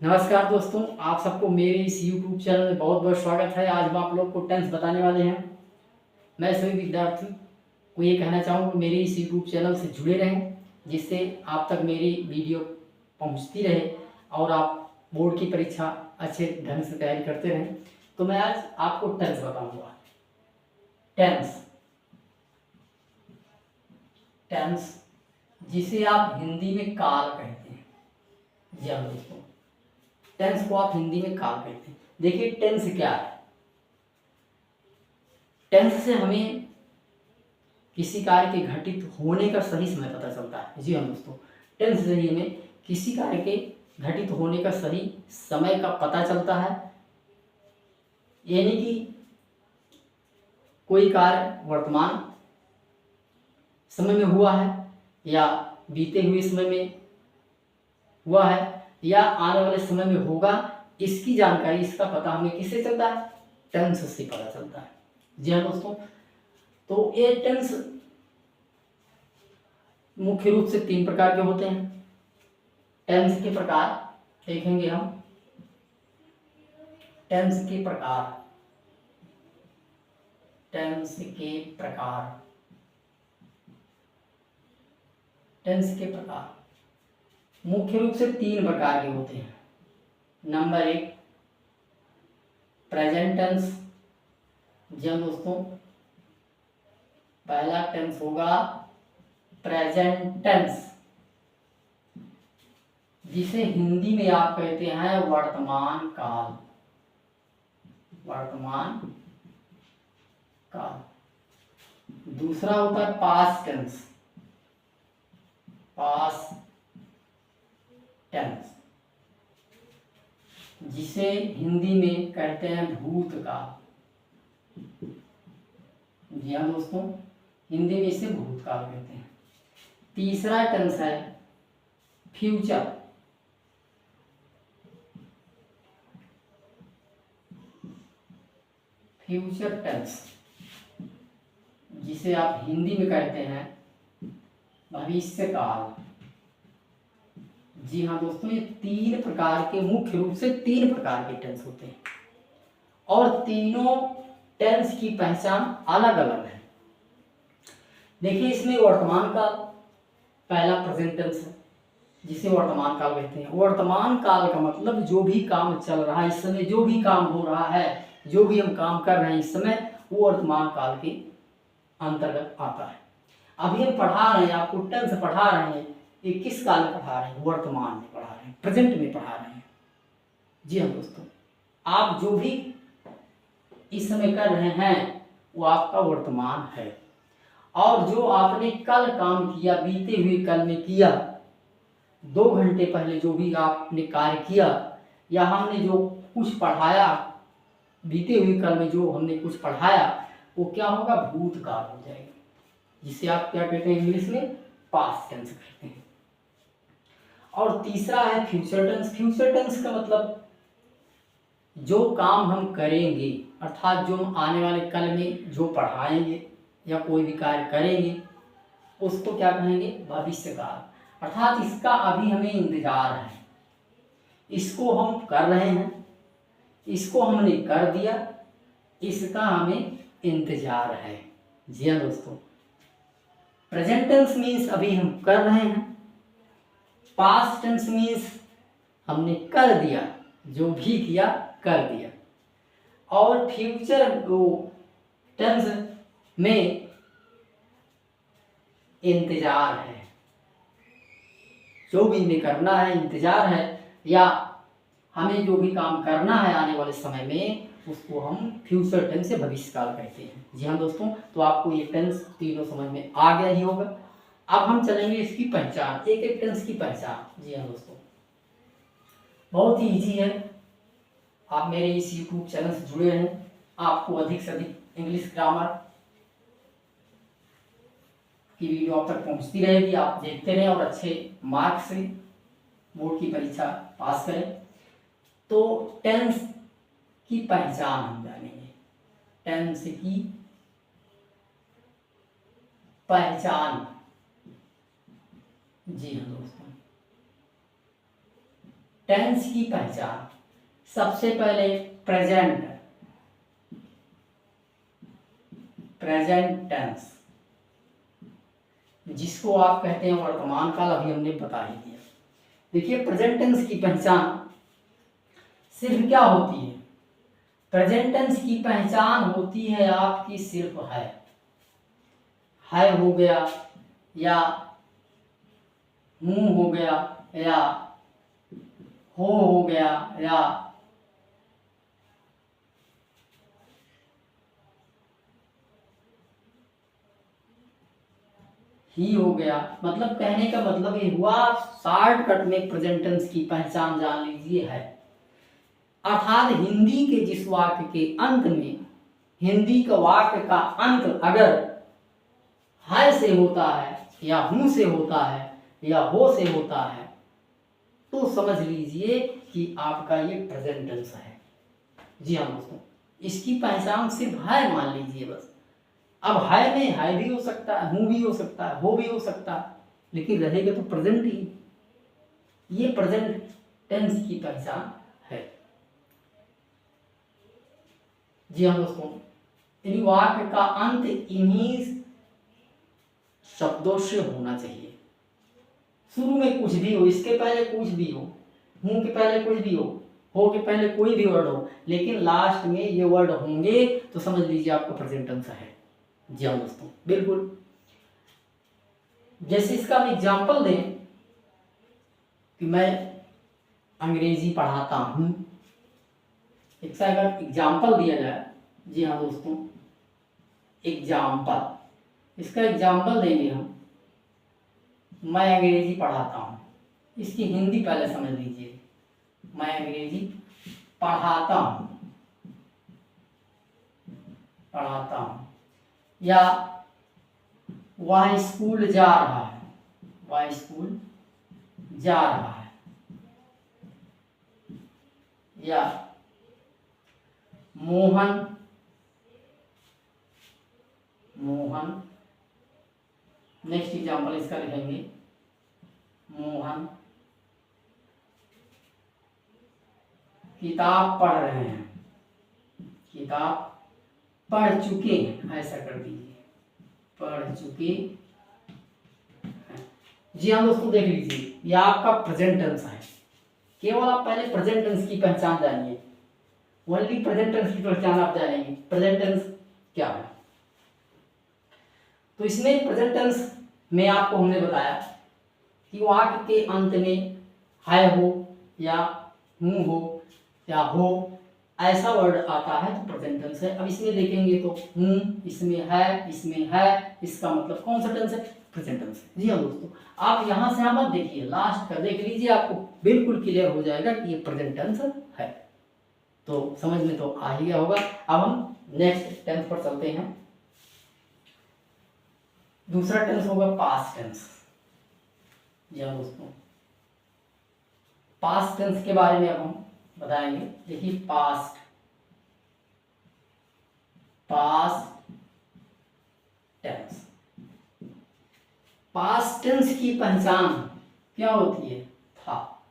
नमस्कार दोस्तों, आप सबको मेरे इस YouTube चैनल में बहुत बहुत स्वागत है। आज हम आप लोग को टेंस बताने वाले हैं। मैं सभी विद्यार्थी को ये कहना चाहूँगा मेरे इस YouTube चैनल से जुड़े रहें, जिससे आप तक मेरी वीडियो पहुंचती रहे और आप बोर्ड की परीक्षा अच्छे ढंग से तैयारी करते रहें। तो मैं आज आपको टेंस बताऊँगा। टेंस टेंस जिसे आप हिंदी में काल कहते हैं। जी हाँ दोस्तों, टेंस को आप हिंदी में काल कहते हैं। देखिए टेंस क्या है। टेंस से हमें किसी कार्य के घटित होने का सही समय पता चलता है। जी हाँ दोस्तों, टेंस से ही हमें किसी कार्य के घटित होने का सही समय का पता चलता है। यानी कि कोई कार्य वर्तमान समय में हुआ है या बीते हुए समय में हुआ है या आने वाले समय में होगा, इसकी जानकारी, इसका पता हमें किससे चलता है? टेंस से पता चलता है। जी हाँ दोस्तों, तो ये टेंस मुख्य रूप से 3 प्रकार के होते हैं। टेंस के प्रकार देखेंगे हम। टेंस के प्रकार टेंस के प्रकार टेंस के प्रकार मुख्य रूप से 3 प्रकार के होते हैं। Number 1 present tense. जी हाँ दोस्तों, पहला टेंस होगा प्रेजेंट टेंस, जिसे हिंदी में आप कहते हैं वर्तमान काल। वर्तमान काल। दूसरा होता है पास्ट टेंस। पास्ट टेंस, जिसे हिंदी में कहते हैं भूतकाल। जी हाँ दोस्तों, हिंदी में इसे भूतकाल कहते हैं। तीसरा टेंस है फ्यूचर। फ्यूचर टेंस, जिसे आप हिंदी में कहते हैं भविष्यकाल। जी हाँ दोस्तों, ये 3 प्रकार के, मुख्य रूप से 3 प्रकार के टेंस होते हैं और तीनों टेंस की पहचान अलग अलग है। देखिए इसमें वर्तमान काल पहला प्रेजेंट टेंस है, जिसे वर्तमान काल कहते हैं। वर्तमान काल का मतलब जो भी काम चल रहा है इस समय, जो भी काम हो रहा है, जो भी हम काम कर रहे हैं इस समय, वो वर्तमान काल के अंतर्गत आता है। अभी हम पढ़ा रहे हैं, आपको टेंस पढ़ा रहे हैं, ये किस काल में पढ़ा रहे हैं? वर्तमान में पढ़ा रहे हैं, प्रेजेंट में पढ़ा रहे हैं। जी हाँ दोस्तों, आप जो भी इस समय कर रहे हैं वो आपका वर्तमान है। और जो आपने कल काम किया, बीते हुए कल में किया, 2 घंटे पहले जो भी आपने कार्य किया, या हमने जो कुछ पढ़ाया, बीते हुए कल में जो हमने कुछ पढ़ाया, वो क्या होगा? भूतकाल हो जाएगा, जिसे आप क्या कहते हैं इंग्लिश में? पास्ट टेंस कहते हैं। और तीसरा है फ्यूचर टेंस। फ्यूचर टेंस का मतलब जो काम हम करेंगे, अर्थात जो हम आने वाले कल में जो पढ़ाएंगे या कोई भी कार्य करेंगे, उसको क्या कहेंगे? भविष्यकाल। अर्थात इसका अभी हमें इंतजार है, इसको हम कर रहे हैं, इसको हमने कर दिया, इसका हमें इंतजार है। जी हाँ दोस्तों, प्रेजेंट टेंस मीन्स अभी हम कर रहे हैं, पास्ट टेंस मीन्स हमने कर दिया, जो भी किया कर दिया, और फ्यूचर टेंस में इंतजार है, जो भी हमें करना है इंतजार है, या हमें जो भी काम करना है आने वाले समय में, उसको हम फ्यूचर टेंस से भविष्यकाल कहते हैं। जी हाँ दोस्तों, तो आपको ये टेंस तीनों समझ में आ गया ही होगा। अब हम चलेंगे इसकी पहचान, एक एक टेंस की पहचान। जी हाँ दोस्तों, बहुत ही ईजी है। आप मेरे इस यूट्यूब चैनल से जुड़े रहें, आपको अधिक से अधिक इंग्लिश ग्रामर की वीडियो आप तक पहुंचती रहेगी। आप देखते रहें और अच्छे मार्क्स से बोर्ड की परीक्षा पास करें। तो टेंस की पहचान हम जानेंगे। टेंस की पहचान। जी हाँ दोस्तों, टेंस की पहचान। सबसे पहले प्रेजेंट टेंस, जिसको आप कहते हैं वर्तमान काल, अभी हमने बता ही दिया। देखिए प्रेजेंट टेंस की पहचान सिर्फ क्या होती है? प्रेजेंट टेंस की पहचान होती है आपकी सिर्फ है हो गया, या हूँ हो गया, या हो गया, या ही हो गया। मतलब कहने का मतलब ये हुआ, शॉर्टकट में प्रेजेंट टेंस की पहचान जान लीजिए है। अर्थात हिंदी के जिस वाक्य के अंत में, हिंदी का वाक्य का अंत अगर है से होता है, या हूँ से होता है, या हो से होता है, तो समझ लीजिए कि आपका ये प्रेजेंट टेंस है। जी हाँ दोस्तों, इसकी पहचान सिर्फ है मान लीजिए बस। अब है में है भी हो सकता है, हूँ भी हो सकता है, हो भी हो सकता है, लेकिन रहेगा तो प्रेजेंट ही। ये प्रेजेंट टेंस की पहचान है। जी हाँ दोस्तों, इन वाक्य का अंत इन्हीं शब्दों से होना चाहिए। शुरू में कुछ भी हो, इसके पहले कुछ भी हो, हूँ के पहले कुछ भी हो के पहले कोई भी वर्ड हो, लेकिन लास्ट में ये वर्ड होंगे तो समझ लीजिए आपका प्रेजेंट टेंस है। जी हाँ दोस्तों, बिल्कुल। जैसे इसका हम एग्जाम्पल दें कि मैं अंग्रेजी पढ़ाता हूँ, इसका अगर एग्जाम्पल दिया जाए, जी हाँ दोस्तों, एग्जाम्पल, इसका एग्जाम्पल देंगे हम, मैं अंग्रेजी पढ़ाता हूँ। इसकी हिंदी पहले समझ लीजिए, मैं अंग्रेजी पढ़ाता हूँ, या वह स्कूल जा रहा है, वह स्कूल जा रहा है, या मोहन नेक्स्ट एग्जाम्पल इसका लिखेंगे, मोहन किताब पढ़ रहे हैं, किताब पढ़ चुके हैं, ऐसा कर दीजिए, पढ़ चुके हैं। जी हाँ दोस्तों, देख लीजिए ये आपका प्रेजेंट टेंस है। केवल आप पहले प्रेजेंट टेंस की पहचान जानिए, ओनली प्रेजेंट टेंस की पहचान आप जानेंगे प्रेजेंट टेंस क्या है। तो इसमें प्रेजेंट टेंस में आपको हमने बताया कि वाक्य के अंत में है हो, या हूँ हो, या हो, ऐसा वर्ड आता है तो प्रेजेंट टेंस है। अब इसमें देखेंगे तो हूँ, इसमें है, इसका मतलब कौन सा टेंस है? प्रेजेंट टेंस है। जी हाँ दोस्तों, आप यहाँ से मत देखिए, लास्ट का देख लीजिए, आपको बिल्कुल क्लियर हो जाएगा कि ये प्रेजेंट टेंस है। तो समझ में तो आ ही गया होगा। अब हम नेक्स्ट टेंस पर चलते हैं। दूसरा टेंस होगा पास्ट टेंस। जी हाँ दोस्तों, पास्ट टेंस के बारे में अब हम बताएंगे। देखिए पास्ट टेंस, पास्ट टेंस की पहचान क्या होती है? था,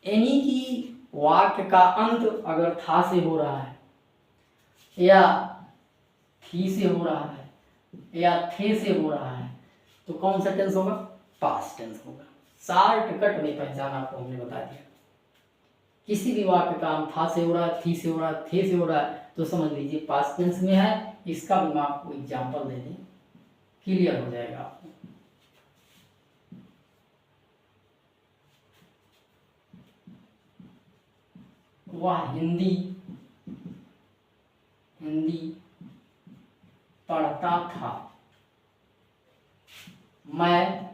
यानी कि वाक्य का अंत अगर था से हो रहा है, या थी से हो रहा है, या थे से हो रहा है, तो कौन सा टेंस होगा? पास्ट टेंस होगा। शॉर्टकट में पहचान आपको हमने बता दिया। किसी भी वाक्य का अंत था से हो रहा है, थी से हो रहा है, थे से हो रहा है, तो समझ लीजिए पास्ट टेंस में है। इसका भी मैं आपको एग्जाम्पल दे दें, क्लियर हो जाएगा आपको। वह हिंदी पढ़ता था, मैं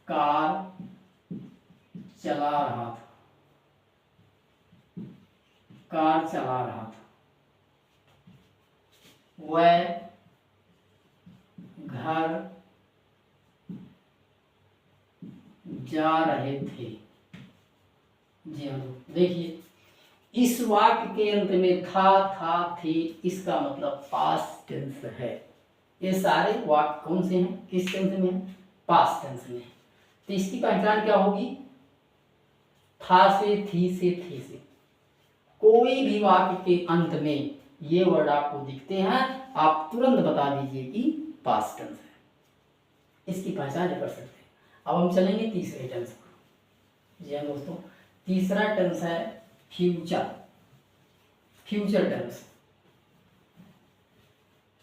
कार चला रहा था, वह घर जा रहे थे। जी हाँ, देखिए इस वाक्य के अंत में था, थे, इसका मतलब पास्ट टेंस है। ये सारे वाक्य कौन से हैं, किस टेंस में हैं, पास्ट टेंस में। तो इसकी पहचान क्या होगी, था से, थी से, थे से। कोई भी वाक्य के अंत में ये वर्ड आपको दिखते हैं, आप तुरंत बता दीजिए कि पास्ट टेंस है, इसकी पहचान कर सकते हैं। अब हम चलेंगे तीसरे टेंस पर। जी हाँ दोस्तों, तीसरा टेंस है फ्यूचर। फ्यूचर टेंस,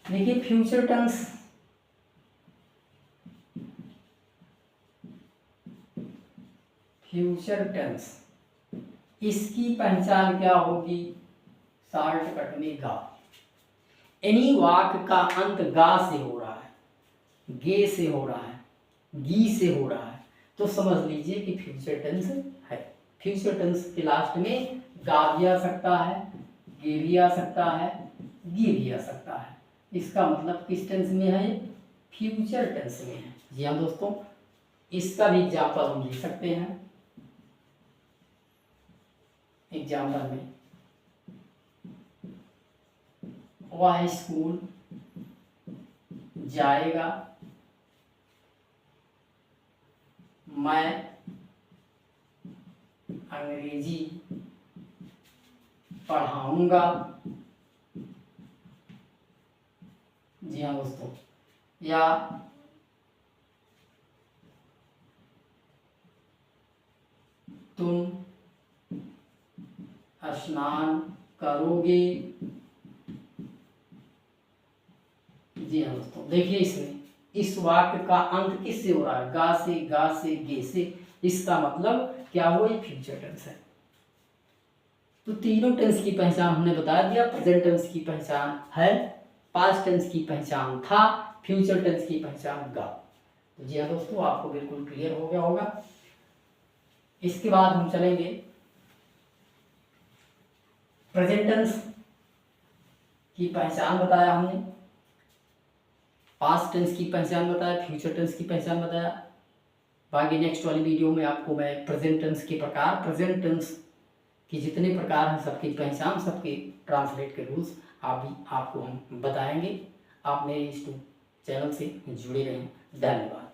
देखिए फ्यूचर टेंस इसकी पहचान क्या होगी, शॉर्टकट में गा। एनी वाक्य का अंत गा से हो रहा है, गे से हो रहा है, गी से हो रहा है, तो समझ लीजिए कि फ्यूचर टेंस है। फ्यूचर टेंस के लास्ट में गा भी आ सकता है, गे भी आ सकता है, गी भी आ सकता है। इसका मतलब किस टेंस में है, फ्यूचर टेंस में है। जी हाँ दोस्तों, इसका भी एग्जाम्पल हम दे सकते हैं। एग्जाम्पल में, वह स्कूल जाएगा, मैं अंग्रेजी पढ़ाऊंगा। जी हाँ दोस्तों, या तुम स्नान करोगे। जी हाँ दोस्तों, देखिए इसमें इस वाक्य का अंत किससे हो रहा है, गा से, गा से, गे से। इसका मतलब क्या हुआ, ये फ्यूचर टेंस है। तो तीनों टेंस की पहचान हमने बता दिया। प्रेजेंट टेंस की पहचान है, पास्ट टेंस की पहचान था, फ्यूचर टेंस की पहचान गा। तो जी हाँ दोस्तों, आपको बिल्कुल क्लियर हो गया होगा। इसके बाद हम चलेंगे प्रेजेंट टेंस की पहचान बताया हमने, पास्ट टेंस की पहचान बताया, फ्यूचर टेंस की पहचान बताया। बाकी नेक्स्ट वाली वीडियो में आपको मैं प्रेजेंट टेंस के प्रकार, प्रेजेंट टेंस के जितने प्रकार हैं सबकी पहचान, सबके ट्रांसलेट के रूल्स आपको हम बताएंगे। आप मेरे इस चैनल से जुड़े रहें। धन्यवाद।